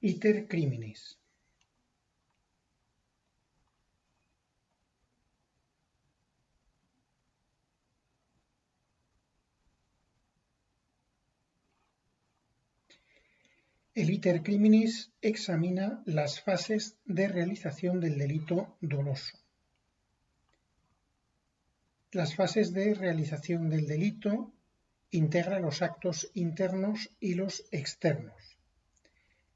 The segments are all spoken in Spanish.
Iter criminis. El iter criminis examina las fases de realización del delito doloso. Las fases de realización del delito integran los actos internos y los externos.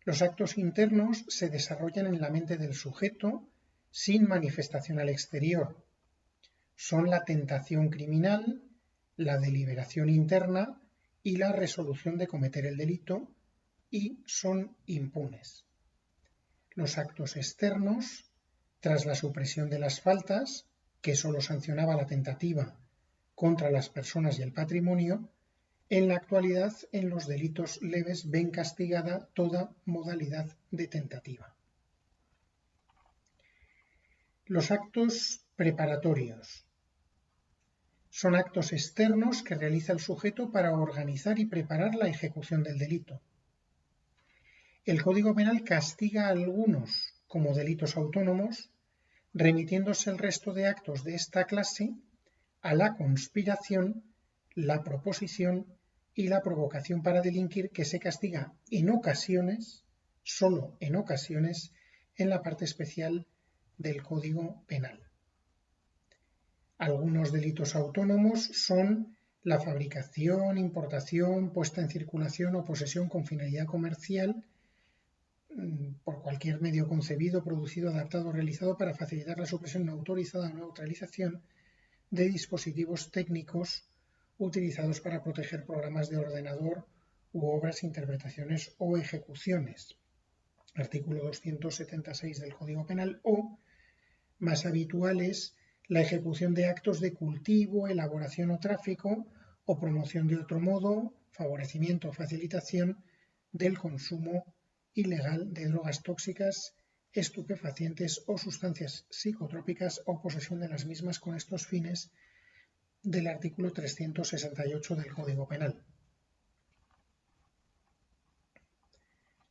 Los actos internos se desarrollan en la mente del sujeto sin manifestación al exterior. Son la tentación criminal, la deliberación interna y la resolución de cometer el delito, y son impunes. Los actos externos, tras la supresión de las faltas, que solo sancionaba la tentativa contra las personas y el patrimonio, en la actualidad en los delitos leves ven castigada toda modalidad de tentativa. Los actos preparatorios son actos externos que realiza el sujeto para organizar y preparar la ejecución del delito. El Código Penal castiga a algunos como delitos autónomos, remitiéndose el resto de actos de esta clase a la conspiración, la proposición y la provocación para delinquir, que se castiga en ocasiones, solo en ocasiones, en la parte especial del Código Penal. Algunos delitos autónomos son la fabricación, importación, puesta en circulación o posesión con finalidad comercial por cualquier medio concebido, producido, adaptado o realizado para facilitar la supresión no autorizada o neutralización de dispositivos técnicos utilizados para proteger programas de ordenador u obras, interpretaciones o ejecuciones. Artículo 276 del Código Penal. O, más habituales, la ejecución de actos de cultivo, elaboración o tráfico, o promoción de otro modo, favorecimiento o facilitación del consumo ilegal de drogas tóxicas, estupefacientes o sustancias psicotrópicas, o posesión de las mismas con estos fines, del artículo 368 del Código Penal.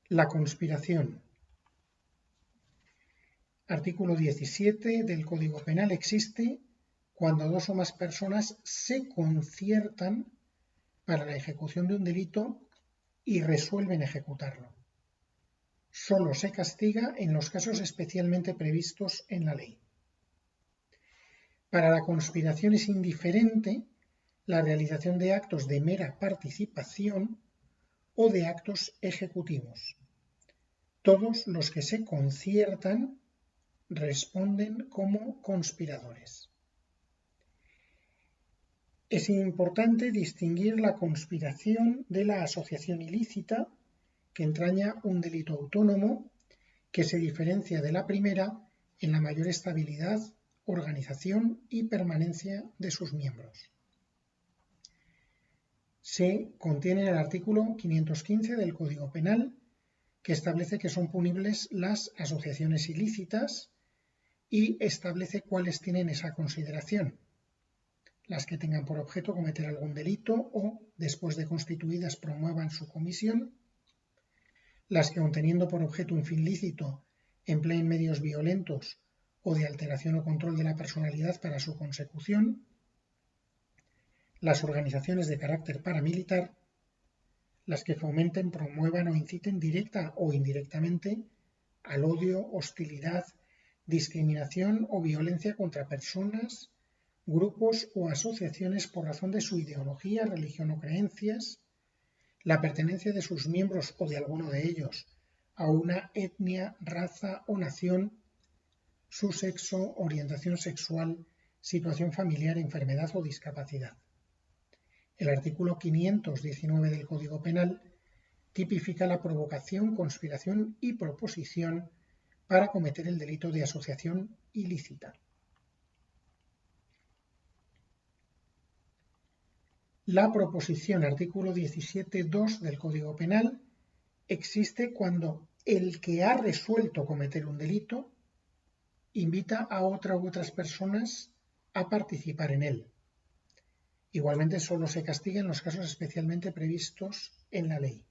La conspiración. Artículo 17 del Código Penal. Existe cuando dos o más personas se conciertan para la ejecución de un delito y resuelven ejecutarlo. Solo se castiga en los casos especialmente previstos en la ley. Para la conspiración es indiferente la realización de actos de mera participación o de actos ejecutivos. Todos los que se conciertan responden como conspiradores. Es importante distinguir la conspiración de la asociación ilícita, que entraña un delito autónomo que se diferencia de la primera en la mayor estabilidad, organización y permanencia de sus miembros. Se contiene en el artículo 515 del Código Penal, que establece que son punibles las asociaciones ilícitas y establece cuáles tienen esa consideración: las que tengan por objeto cometer algún delito o, después de constituidas, promuevan su comisión; las que, aun teniendo por objeto un fin lícito, empleen medios violentos o de alteración o control de la personalidad para su consecución; las organizaciones de carácter paramilitar; las que fomenten, promuevan o inciten directa o indirectamente al odio, hostilidad, discriminación o violencia contra personas, grupos o asociaciones por razón de su ideología, religión o creencias; la pertenencia de sus miembros o de alguno de ellos a una etnia, raza o nación; su sexo, orientación sexual, situación familiar, enfermedad o discapacidad. El artículo 519 del Código Penal tipifica la provocación, conspiración y proposición para cometer el delito de asociación ilícita. La proposición, artículo 17.2 del Código Penal, existe cuando el que ha resuelto cometer un delito invita a otra u otras personas a participar en él. Igualmente, solo se castiga en los casos especialmente previstos en la ley.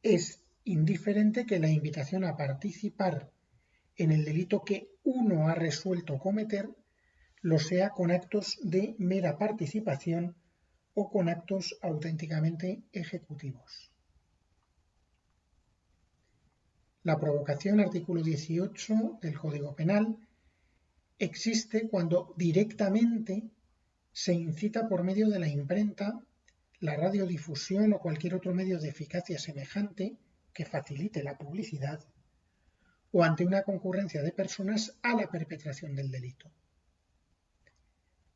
Es indiferente que la invitación a participar en el delito que uno ha resuelto cometer lo sea con actos de mera participación o con actos auténticamente ejecutivos. La provocación, artículo 18 del Código Penal, existe cuando directamente se incita por medio de la imprenta, la radiodifusión o cualquier otro medio de eficacia semejante que facilite la publicidad o ante una concurrencia de personas a la perpetración del delito.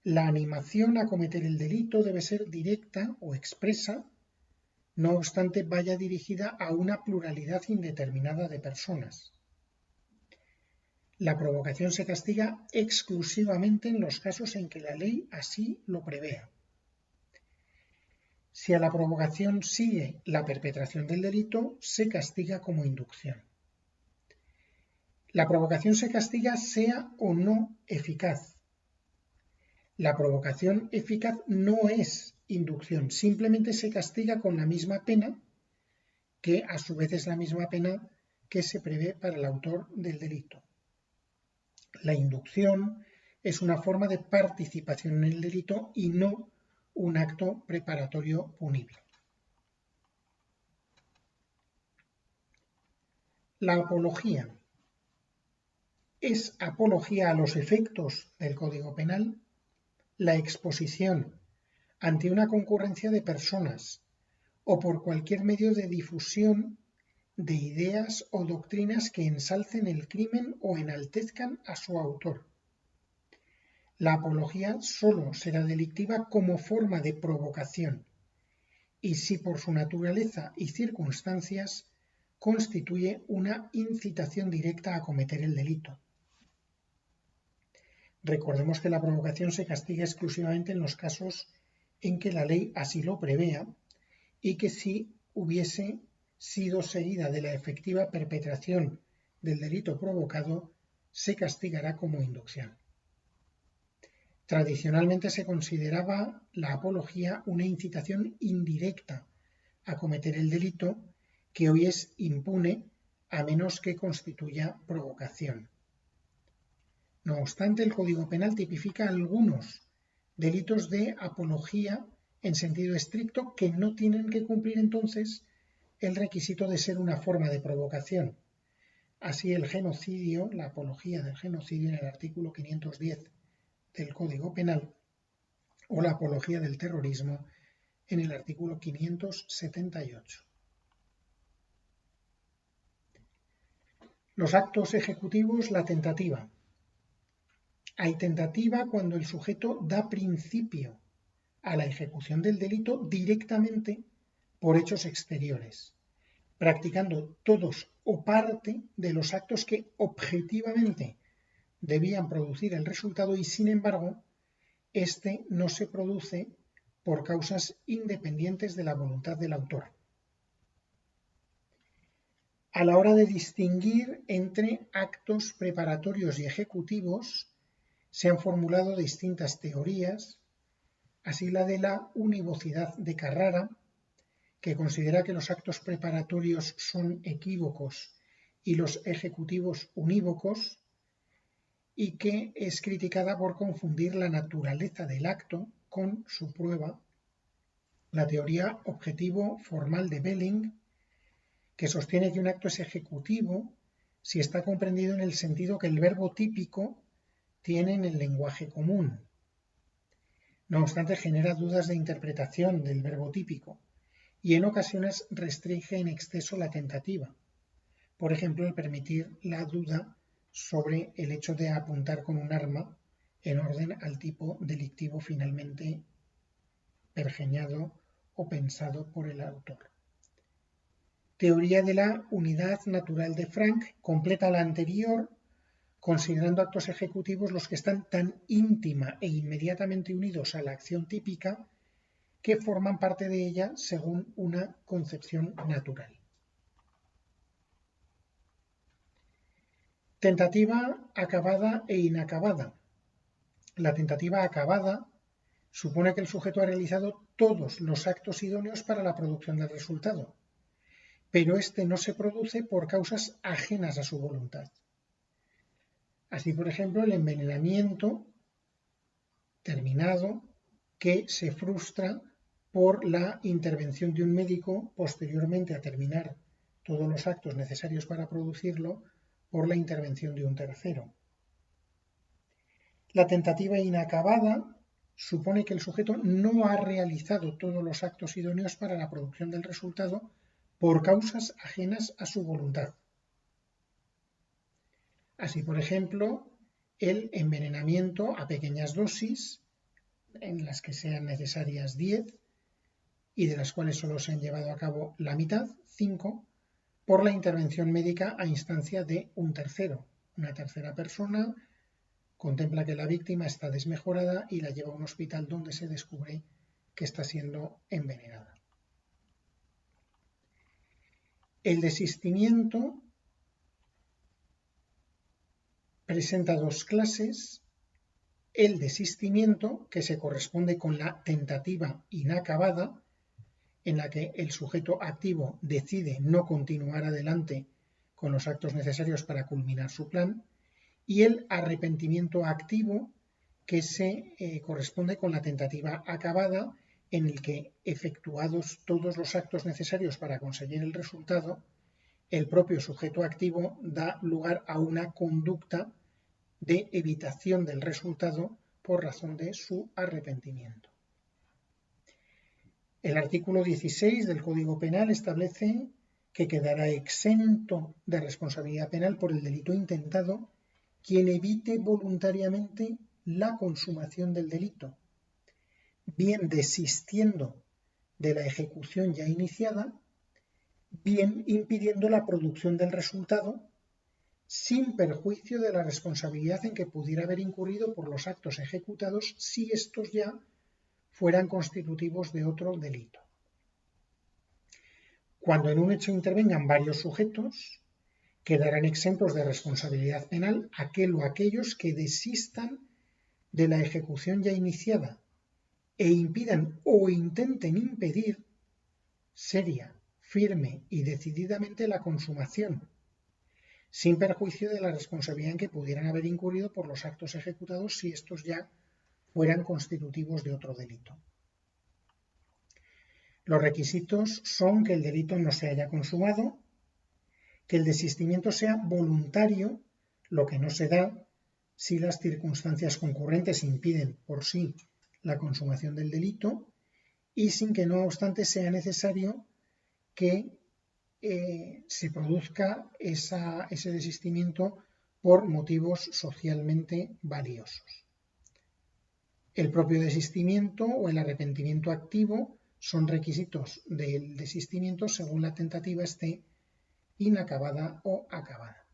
La animación a cometer el delito debe ser directa o expresa, no obstante vaya dirigida a una pluralidad indeterminada de personas. La provocación se castiga exclusivamente en los casos en que la ley así lo prevea. Si a la provocación sigue la perpetración del delito, se castiga como inducción. La provocación se castiga sea o no eficaz. La provocación eficaz no es inducción, simplemente se castiga con la misma pena, que a su vez es la misma pena que se prevé para el autor del delito. La inducción es una forma de participación en el delito y no un acto preparatorio punible. La apología. ¿Es apología a los efectos del Código Penal? La exposición ante una concurrencia de personas o por cualquier medio de difusión de ideas o doctrinas que ensalcen el crimen o enaltezcan a su autor. La apología solo será delictiva como forma de provocación y si por su naturaleza y circunstancias constituye una incitación directa a cometer el delito. Recordemos que la provocación se castiga exclusivamente en los casos en que la ley así lo prevea y que si hubiese sido seguida de la efectiva perpetración del delito provocado, se castigará como inducción. Tradicionalmente se consideraba la apología una incitación indirecta a cometer el delito, que hoy es impune a menos que constituya provocación. No obstante, el Código Penal tipifica algunos delitos de apología en sentido estricto que no tienen que cumplir entonces el requisito de ser una forma de provocación. Así el genocidio, la apología del genocidio en el artículo 510 del Código Penal o la apología del terrorismo en el artículo 578. Los actos ejecutivos, la tentativa. Hay tentativa cuando el sujeto da principio a la ejecución del delito directamente por hechos exteriores, practicando todos o parte de los actos que objetivamente debían producir el resultado y, sin embargo, este no se produce por causas independientes de la voluntad del autor. A la hora de distinguir entre actos preparatorios y ejecutivos, se han formulado distintas teorías, así la de la univocidad de Carrara, que considera que los actos preparatorios son equívocos y los ejecutivos unívocos, y que es criticada por confundir la naturaleza del acto con su prueba. La teoría objetivo-formal de Belling, que sostiene que un acto es ejecutivo si está comprendido en el sentido que el verbo típico tiene en el lenguaje común. No obstante, genera dudas de interpretación del verbo típico y en ocasiones restringe en exceso la tentativa. Por ejemplo, el permitir la duda sobre el hecho de apuntar con un arma en orden al tipo delictivo finalmente pergeñado o pensado por el autor. Teoría de la unidad natural de Frank completa la anterior, considerando actos ejecutivos los que están tan íntima e inmediatamente unidos a la acción típica que forman parte de ella según una concepción natural. Tentativa acabada e inacabada. La tentativa acabada supone que el sujeto ha realizado todos los actos idóneos para la producción del resultado, pero este no se produce por causas ajenas a su voluntad. Así, por ejemplo, el envenenamiento terminado que se frustra por la intervención de un médico posteriormente a terminar todos los actos necesarios para producirlo por la intervención de un tercero. La tentativa inacabada supone que el sujeto no ha realizado todos los actos idóneos para la producción del resultado por causas ajenas a su voluntad. Así, por ejemplo, el envenenamiento a pequeñas dosis, en las que sean necesarias 10, y de las cuales solo se han llevado a cabo la mitad, 5, por la intervención médica a instancia de un tercero. Una tercera persona contempla que la víctima está desmejorada y la lleva a un hospital donde se descubre que está siendo envenenada. El desistimiento presenta dos clases. El desistimiento, que se corresponde con la tentativa inacabada, en la que el sujeto activo decide no continuar adelante con los actos necesarios para culminar su plan, y el arrepentimiento activo, que se corresponde con la tentativa acabada, en el que, efectuados todos los actos necesarios para conseguir el resultado, el propio sujeto activo da lugar a una conducta de evitación del resultado por razón de su arrepentimiento. El artículo 16 del Código Penal establece que quedará exento de responsabilidad penal por el delito intentado quien evite voluntariamente la consumación del delito, bien desistiendo de la ejecución ya iniciada, bien impidiendo la producción del resultado, sin perjuicio de la responsabilidad en que pudiera haber incurrido por los actos ejecutados si estos ya fueran constitutivos de otro delito. Cuando en un hecho intervengan varios sujetos, quedarán exentos de responsabilidad penal aquel o aquellos que desistan de la ejecución ya iniciada e impidan o intenten impedir seria, firme y decididamente la consumación, sin perjuicio de la responsabilidad en que pudieran haber incurrido por los actos ejecutados si estos ya fueran constitutivos de otro delito. Los requisitos son que el delito no se haya consumado, que el desistimiento sea voluntario, lo que no se da si las circunstancias concurrentes impiden por sí la consumación del delito, y sin que no obstante sea necesario que se produzca ese desistimiento por motivos socialmente valiosos. El propio desistimiento o el arrepentimiento activo son requisitos del desistimiento según la tentativa esté inacabada o acabada.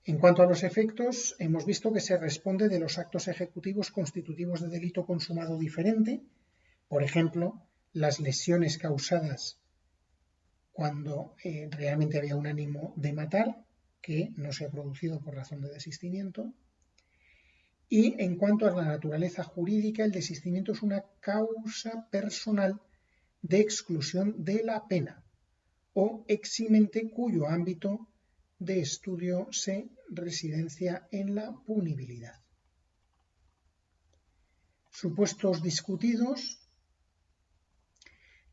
En cuanto a los efectos, hemos visto que se responde de los actos ejecutivos constitutivos de delito consumado diferente, por ejemplo, las lesiones causadas cuando realmente había un ánimo de matar, que no se ha producido por razón de desistimiento. Y en cuanto a la naturaleza jurídica, el desistimiento es una causa personal de exclusión de la pena o eximente cuyo ámbito de estudio se residencia en la punibilidad. Supuestos discutidos.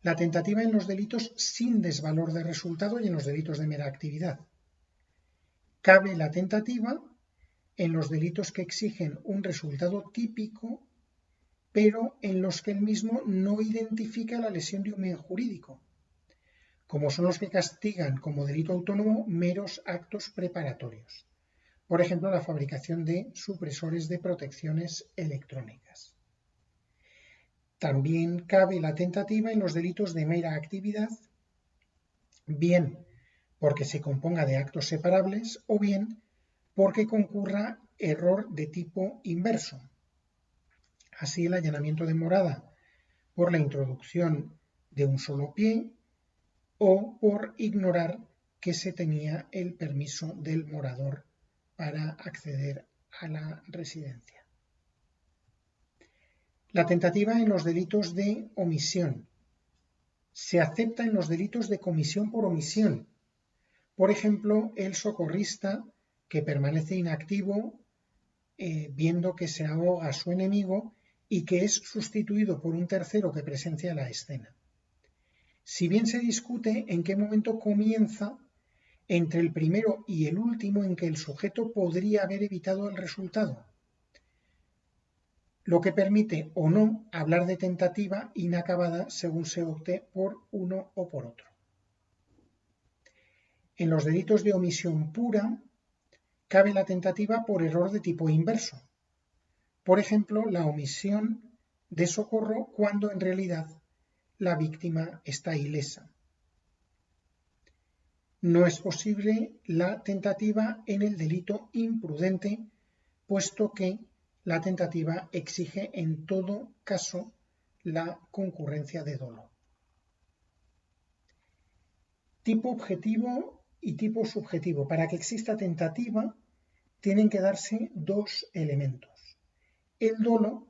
La tentativa en los delitos sin desvalor de resultado y en los delitos de mera actividad. Cabe la tentativa en los delitos que exigen un resultado típico, pero en los que el mismo no identifica la lesión de un bien jurídico, como son los que castigan como delito autónomo meros actos preparatorios. Por ejemplo, la fabricación de supresores de protecciones electrónicas. También cabe la tentativa en los delitos de mera actividad, bien porque se componga de actos separables o bien porque concurra error de tipo inverso. Así, el allanamiento de morada por la introducción de un solo pie o por ignorar que se tenía el permiso del morador para acceder a la residencia. La tentativa en los delitos de omisión, se acepta en los delitos de comisión por omisión. Por ejemplo, el socorrista que permanece inactivo viendo que se ahoga a su enemigo y que es sustituido por un tercero que presencia la escena. Si bien se discute en qué momento comienza entre el primero y el último en que el sujeto podría haber evitado el resultado, lo que permite o no hablar de tentativa inacabada según se opte por uno o por otro. En los delitos de omisión pura, cabe la tentativa por error de tipo inverso. Por ejemplo, la omisión de socorro cuando en realidad la víctima está ilesa. No es posible la tentativa en el delito imprudente, puesto que la tentativa exige en todo caso la concurrencia de dolo. Tipo objetivo y tipo subjetivo. Para que exista tentativa, tienen que darse dos elementos: el dolo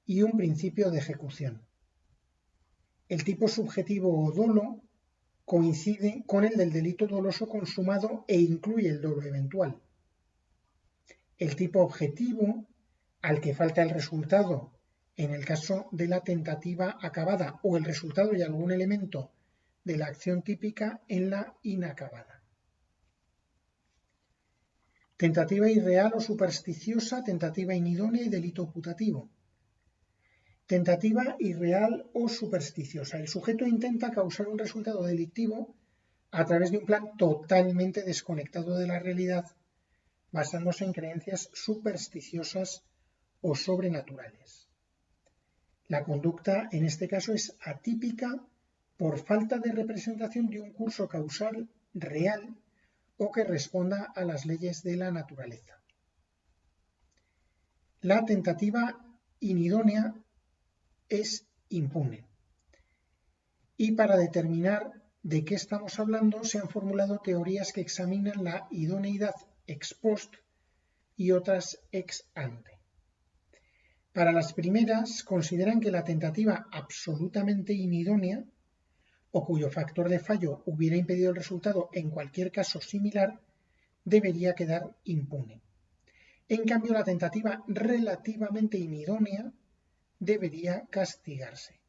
y un principio de ejecución. El tipo subjetivo o dolo coincide con el del delito doloso consumado e incluye el dolo eventual. El tipo objetivo, al que falta el resultado en el caso de la tentativa acabada o el resultado y algún elemento de la acción típica en la inacabada. Tentativa irreal o supersticiosa, tentativa inidónea y delito putativo. Tentativa irreal o supersticiosa. El sujeto intenta causar un resultado delictivo a través de un plan totalmente desconectado de la realidad, basándose en creencias supersticiosas o sobrenaturales. La conducta en este caso es atípica por falta de representación de un curso causal real o que responda a las leyes de la naturaleza. La tentativa inidónea es impune. Y para determinar de qué estamos hablando, se han formulado teorías que examinan la idoneidad ex post y otras ex ante. Para las primeras, consideran que la tentativa absolutamente inidónea, o cuyo factor de fallo hubiera impedido el resultado en cualquier caso similar, debería quedar impune. En cambio, la tentativa relativamente inidónea debería castigarse.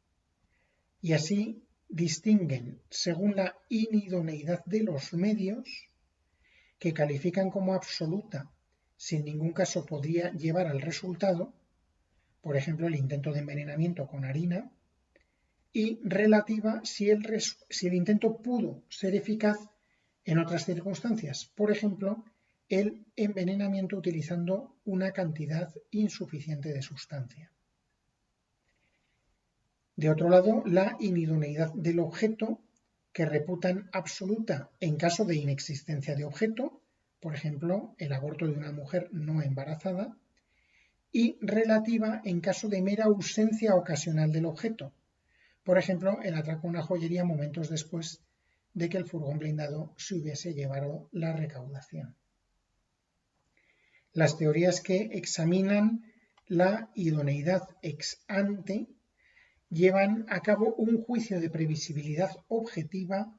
Y así distinguen, según la inidoneidad de los medios, que califican como absoluta si en ningún caso podría llevar al resultado, por ejemplo el intento de envenenamiento con harina, y relativa si el intento pudo ser eficaz en otras circunstancias, por ejemplo el envenenamiento utilizando una cantidad insuficiente de sustancia. De otro lado, la inidoneidad del objeto, que reputan absoluta en caso de inexistencia de objeto, por ejemplo, el aborto de una mujer no embarazada, y relativa en caso de mera ausencia ocasional del objeto, por ejemplo, el atraco a una joyería momentos después de que el furgón blindado se hubiese llevado la recaudación. Las teorías que examinan la idoneidad ex ante llevan a cabo un juicio de previsibilidad objetiva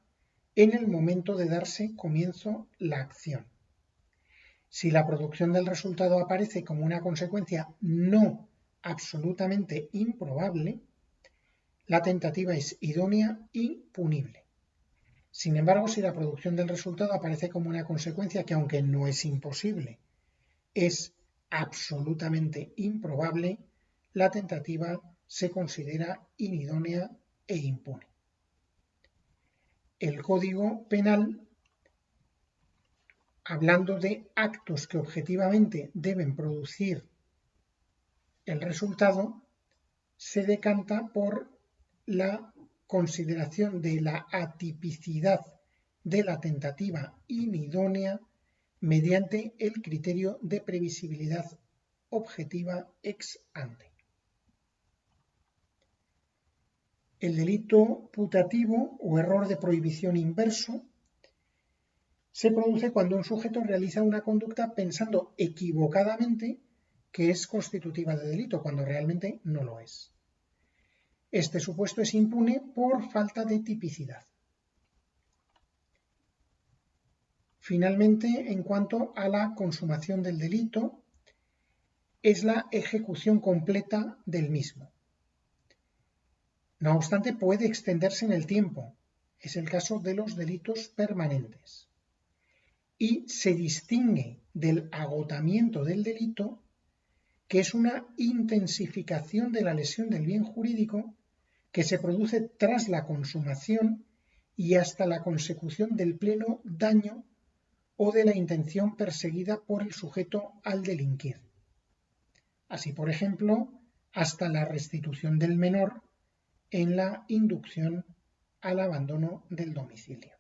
en el momento de darse comienzo la acción. Si la producción del resultado aparece como una consecuencia no absolutamente improbable, la tentativa es idónea y punible. Sin embargo, si la producción del resultado aparece como una consecuencia que, aunque no es imposible, es absolutamente improbable, la tentativa se considera inidónea e impune. El Código Penal, hablando de actos que objetivamente deben producir el resultado, se decanta por la consideración de la atipicidad de la tentativa inidónea mediante el criterio de previsibilidad objetiva ex ante. El delito putativo o error de prohibición inverso se produce cuando un sujeto realiza una conducta pensando equivocadamente que es constitutiva de delito, cuando realmente no lo es. Este supuesto es impune por falta de tipicidad. Finalmente, en cuanto a la consumación del delito, es la ejecución completa del mismo. No obstante, puede extenderse en el tiempo. Es el caso de los delitos permanentes. Y se distingue del agotamiento del delito, que es una intensificación de la lesión del bien jurídico que se produce tras la consumación y hasta la consecución del pleno daño o de la intención perseguida por el sujeto al delinquir. Así, por ejemplo, hasta la restitución del menor en la inducción al abandono del domicilio.